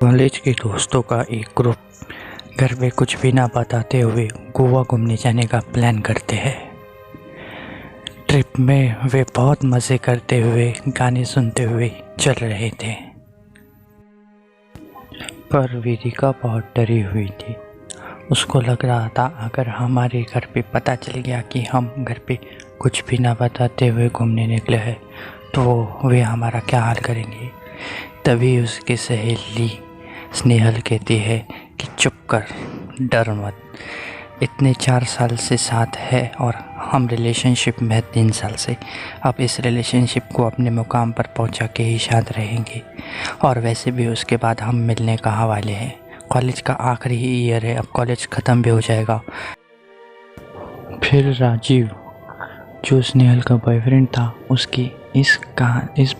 College के दोस्तों का एक ग्रुप घर में कुछ भी ना बताते हुए गोवा घूमने जाने का प्लान करते हैं। ट्रिप में वे बहुत मज़े करते हुए गाने सुनते हुए चल रहे थे, पर वेदिका बहुत डरी हुई थी। उसको लग रहा था अगर हमारे घर पे पता चल गया कि हम घर पे कुछ भी ना बताते हुए घूमने निकले हैं तो वे हमारा क्या हाल करेंगे। तभी उसकी सहेली स्नेहल कहती है कि चुप कर, डर मत। इतने 4 साल से साथ है और हम रिलेशनशिप में 3 साल से। अब इस रिलेशनशिप को अपने मुकाम पर पहुंचा के ही शांत रहेंगे। और वैसे भी उसके बाद हम मिलने कहाँ वाले हैं। कॉलेज का आखिरी ही ईयर है, अब कॉलेज ख़त्म भी हो जाएगा। फिर राजीव, जो स्नेहल का बॉयफ्रेंड था, उसकी इस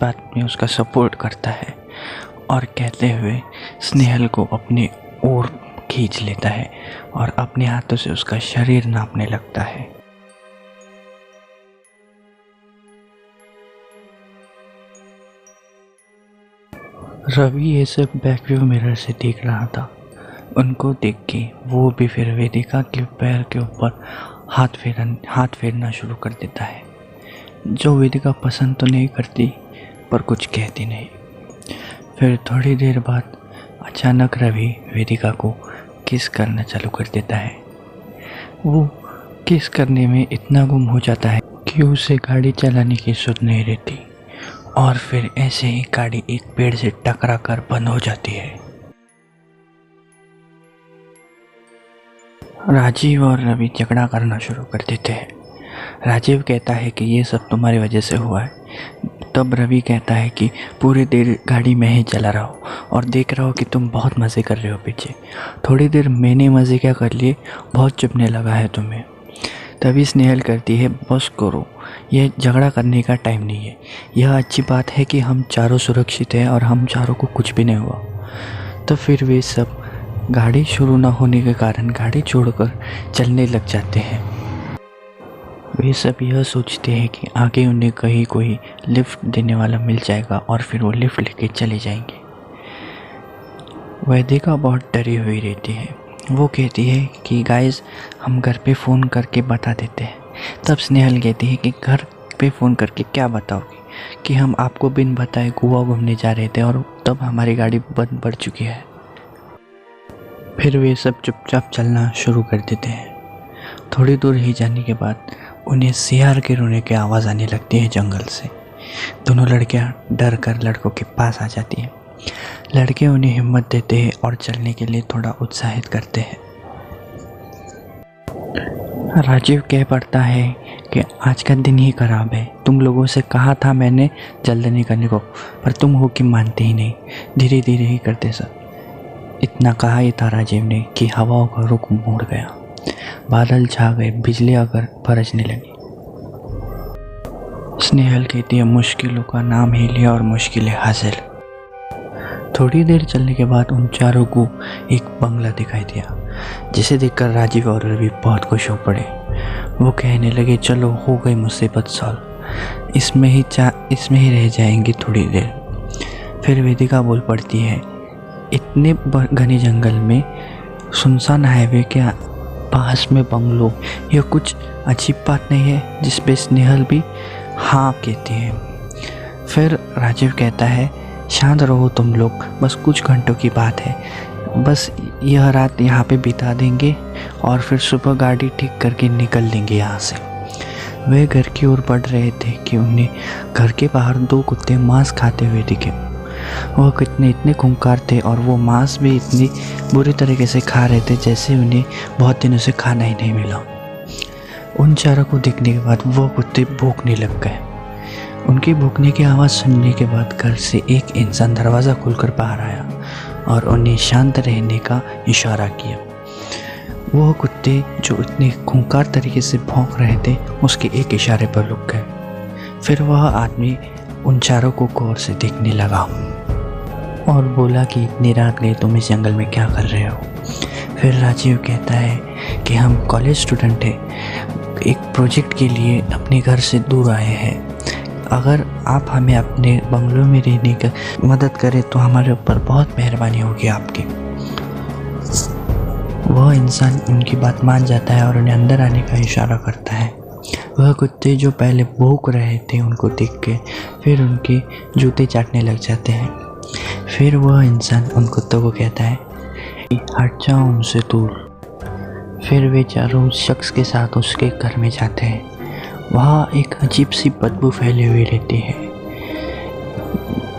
बात में उसका सपोर्ट करता है और कहते हुए स्नेहल को अपनी ओर खींच लेता है और अपने हाथों से उसका शरीर नापने लगता है। रवि ये सब बैकव्यू मिरर से देख रहा था। उनको देख के वो भी फिर वेदिका के पैर के ऊपर हाथ फेरना शुरू कर देता है, जो वेदिका पसंद तो नहीं करती पर कुछ कहती नहीं। फिर थोड़ी देर बाद अचानक रवि वेदिका को किस करना चालू कर देता है। वो किस करने में इतना गुम हो जाता है कि उसे गाड़ी चलाने की सुध नहीं रहती और फिर ऐसे ही गाड़ी एक पेड़ से टकरा कर बंद हो जाती है। राजीव और रवि झगड़ा करना शुरू कर देते हैं। राजीव कहता है कि ये सब तुम्हारी वजह से हुआ है। तब रवि कहता है कि पूरी देर गाड़ी में ही चला रहा हो और देख रहा हो कि तुम बहुत मज़े कर रहे हो पीछे। थोड़ी देर मैंने मज़े क्या कर लिए, बहुत चुभने लगा है तुम्हें। तभी स्नेहल करती है, बस करो, यह झगड़ा करने का टाइम नहीं है। यह अच्छी बात है कि हम चारों सुरक्षित हैं और हम चारों को कुछ भी नहीं हुआ। तो फिर वे सब गाड़ी शुरू न होने के कारण गाड़ी छोड़कर चलने लग जाते हैं। वे सब यह सोचते हैं कि आगे उन्हें कहीं कोई लिफ्ट देने वाला मिल जाएगा और फिर वो लिफ्ट लेके चले जाएंगे। वेदिका बहुत डरी हुई रहती है। वो कहती है कि गाइस, हम घर पे फ़ोन करके बता देते हैं। तब स्नेहल कहती है कि घर पे फ़ोन करके क्या बताओगे कि हम आपको बिन बताए गोवा घूमने जा रहे थे और तब हमारी गाड़ी बंद पड़ चुकी है। फिर वे सब चुपचाप चलना शुरू कर देते हैं। थोड़ी दूर ही जाने के बाद उन्हें सियार के रोने की आवाज़ आने लगती है जंगल से। दोनों लड़कियां डर कर लड़कों के पास आ जाती हैं। लड़के उन्हें हिम्मत देते हैं और चलने के लिए थोड़ा उत्साहित करते हैं। राजीव कह पड़ता है कि आज का दिन ही खराब है। तुम लोगों से कहा था मैंने जल्दी नहीं करने को, पर तुम हो कि मानते ही नहीं, धीरे धीरे ही करते सब। इतना कहा ही था राजीव ने कि हवाओं का रुख मोड़ गया। बादल छा गए, बिजली आकर बरसने लगी। स्नेहल कहती है, मुश्किलों का नाम ही लिया और मुश्किलें हासिल। थोड़ी देर चलने के बाद उन चारों को एक बंगला दिखाई दिया, जिसे देखकर राजीव और रवि बहुत खुश हो पड़े। वो कहने लगे, चलो हो गई मुसीबत सॉल्व, इसमें ही रह जाएंगे थोड़ी देर। फिर वेदिका बोल पड़ती है, इतने घने जंगल में सुनसान हाईवे के पास में बंगलो, यह कुछ अजीब बात नहीं है। जिस पे स्नेहल भी हाँ कहती है। फिर राजीव कहता है, शांत रहो तुम लोग, बस कुछ घंटों की बात है। बस यह रात यहाँ पे बिता देंगे और फिर सुबह गाड़ी ठीक करके निकल देंगे यहाँ से। वे घर की ओर बढ़ रहे थे कि उन्हें घर के बाहर 2 कुत्ते मांस खाते हुए दिखे। वह कितने इतने खूंखार थे और वो मांस भी इतनी बुरी तरीके से खा रहे थे जैसे उन्हें बहुत दिनों से खाना ही नहीं मिला। उन चारों को देखने के बाद वो कुत्ते भौंकने लग गए। उनकी भौंकने की आवाज़ सुनने के बाद घर से एक इंसान दरवाज़ा खोलकर बाहर आया और उन्हें शांत रहने का इशारा किया। वो कुत्ते जो इतने खूंखार तरीके से भौंक रहे थे, उसके एक इशारे पर रुक गए। फिर वह आदमी उन चारों को गौर से देखने लगा और बोला कि इतनी रात गई तुम इस जंगल में क्या कर रहे हो। फिर राजीव कहता है कि हम कॉलेज स्टूडेंट हैं, एक प्रोजेक्ट के लिए अपने घर से दूर आए हैं। अगर आप हमें अपने बंगलों में रहने की मदद करें तो हमारे ऊपर बहुत मेहरबानी होगी आपकी। वह इंसान उनकी बात मान जाता है और उन्हें अंदर आने का इशारा करता है। वह कुत्ते जो पहले भौंक रहे थे उनको देख के फिर उनके जूते चाटने लग जाते हैं। फिर वह इंसान उन कुत्तों को कहता है कि हट जाओ उनसे दूर। फिर वे चारों उस शख्स के साथ उसके घर में जाते हैं। वहाँ एक अजीब सी बदबू फैली हुई रहती है,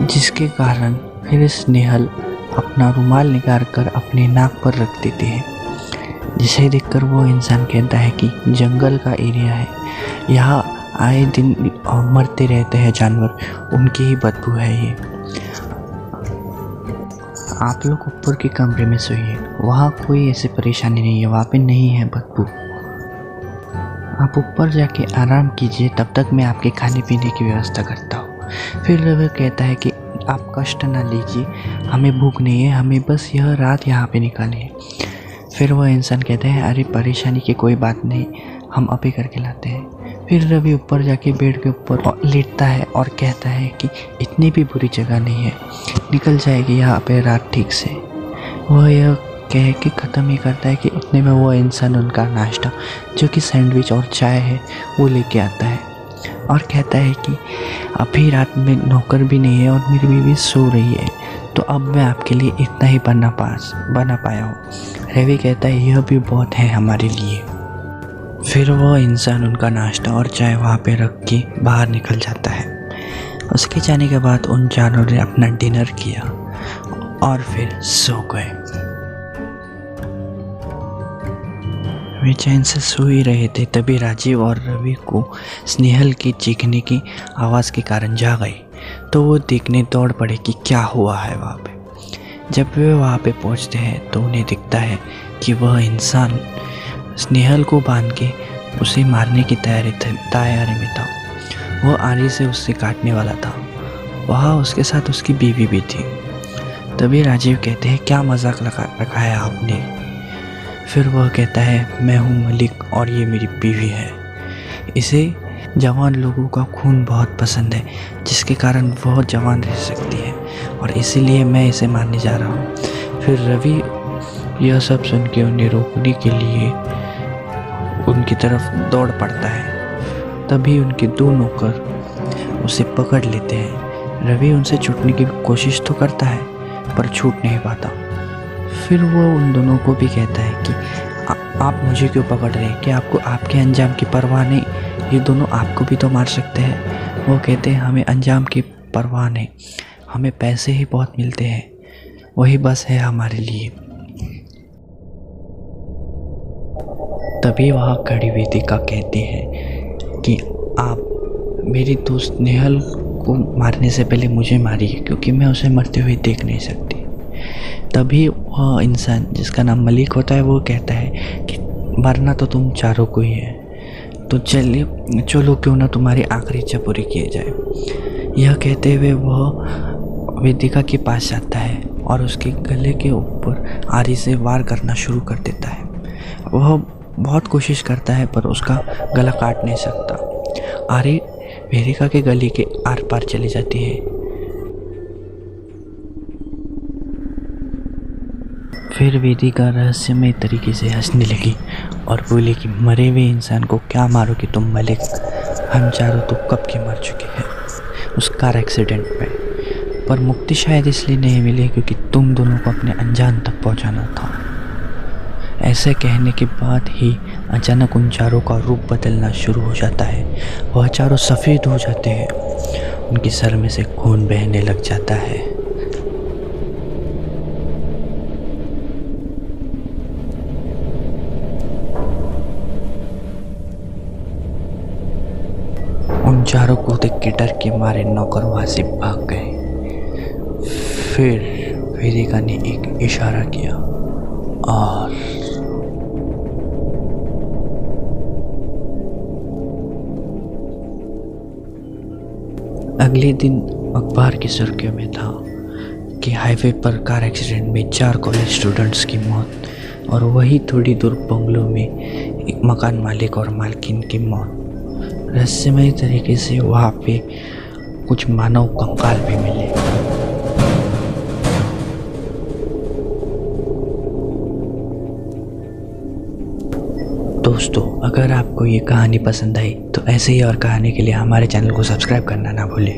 जिसके कारण फिर स्नेहल अपना रुमाल निकाल कर अपने नाक पर रख देती है, जिसे देखकर वो इंसान कहता है कि जंगल का एरिया है, यहाँ आए दिन मरते रहते हैं जानवर, उनकी ही बदबू है ये। आप लोग ऊपर के कमरे में सोइए, वहाँ कोई ऐसी परेशानी नहीं है, वहाँ पे नहीं है बदबू। आप ऊपर जाके आराम कीजिए, तब तक मैं आपके खाने पीने की व्यवस्था करता हूँ। फिर वह कहता है कि आप कष्ट ना लीजिए, हमें भूख नहीं है, हमें बस यह रात यहाँ पे निकाली है। फिर वह इंसान कहते हैं अरे परेशानी की कोई बात नहीं, हम अभी करके लाते हैं। फिर रवि ऊपर जाके बेड के ऊपर लेटता है और कहता है कि इतनी भी बुरी जगह नहीं है, निकल जाएगी यहाँ पे रात ठीक से। वह यह कह के ख़त्म ही करता है कि इतने में वह इंसान उनका नाश्ता जो कि सैंडविच और चाय है वो लेके आता है और कहता है कि अभी रात में नौकर भी नहीं है और मेरी बीवी सो रही है, तो अब मैं आपके लिए इतना ही बना पाया हूँ। रवि कहता है यह भी बहुत है हमारे लिए। फिर वह इंसान उनका नाश्ता और चाय वहाँ पे रख के बाहर निकल जाता है। उसके जाने के बाद उन चारों ने अपना डिनर किया और फिर सो गए। वे चैन से सो ही रहे थे, तभी राजीव और रवि को स्नेहल की चीखने की आवाज़ के कारण जाग गई, तो वो देखने दौड़ पड़े कि क्या हुआ है वहाँ पे। जब वे वहाँ पे पहुँचते हैं तो उन्हें दिखता है कि वह इंसान स्नेहल को बांध के उसे मारने की तैयारी में था। वह आरी से उससे काटने वाला था। वहाँ उसके साथ उसकी बीवी भी थी। तभी राजीव कहते हैं क्या मजाक रखा है आपने। फिर वह कहता है मैं हूँ मलिक और ये मेरी बीवी है। इसे जवान लोगों का खून बहुत पसंद है, जिसके कारण वह जवान रह सकती है और इसीलिए मैं इसे मारने जा रहा हूँ। फिर रवि यह सब सुन के उन्हें रोकने के लिए उनकी तरफ दौड़ पड़ता है। तभी उनके दो नौकर उसे पकड़ लेते हैं। रवि उनसे छूटने की कोशिश तो करता है पर छूट नहीं पाता। फिर वो उन दोनों को भी कहता है कि आप मुझे क्यों पकड़ रहे हैं, कि आपको आपके अंजाम की परवाह नहीं, ये दोनों आपको भी तो मार सकते हैं। वो कहते हैं हमें अंजाम की परवाह नहीं, हमें पैसे ही बहुत मिलते हैं, वही बस है हमारे लिए। तभी वहाँ खड़ी वेदिका कहती है कि आप मेरी दोस्त नेहल को मारने से पहले मुझे मारिए, क्योंकि मैं उसे मरते हुए देख नहीं सकती। तभी वह इंसान जिसका नाम मलिक होता है वो कहता है कि मरना तो तुम चारों को ही है, तो चलो क्यों ना तुम्हारी आखिरी इच्छा पूरी की जाए। यह कहते हुए वह वेदिका के पास जाता है और उसके गले के ऊपर आरी से वार करना शुरू कर देता है। वह बहुत कोशिश करता है पर उसका गला काट नहीं सकता। आरी वेदिका के गले के आर पार चली जाती है। फिर वेदिका रहस्यमय तरीके से हंसने लगी और बोली कि मरे हुए इंसान को क्या मारोगे तुम मलिक, हम चारों तो कब के मर चुके हैं उस कार एक्सीडेंट में, पर मुक्ति शायद इसलिए नहीं मिली क्योंकि तुम दोनों को अपने अनजान तक पहुंचाना था। ऐसे कहने के बाद ही अचानक उन चारों का रूप बदलना शुरू हो जाता है। वह चारों सफ़ेद हो जाते हैं, उनके सर में से खून बहने लग जाता है। उन चारों को देख के डर के मारे नौकर वहाँ से भाग गए। फिर वेदिका ने एक इशारा किया और अगले दिन अखबार की सुर्खियों में था कि हाईवे पर कार एक्सीडेंट में 4 कॉलेज स्टूडेंट्स की मौत और वही थोड़ी दूर बंगलों में एक मकान मालिक और मालकिन की मौत। रहस्यमय तरीके से वहाँ पे कुछ मानव कंकाल भी मिले। दोस्तों, अगर आपको ये कहानी पसंद आई तो ऐसे ही और कहानी के लिए हमारे चैनल को सब्सक्राइब करना ना भूलें।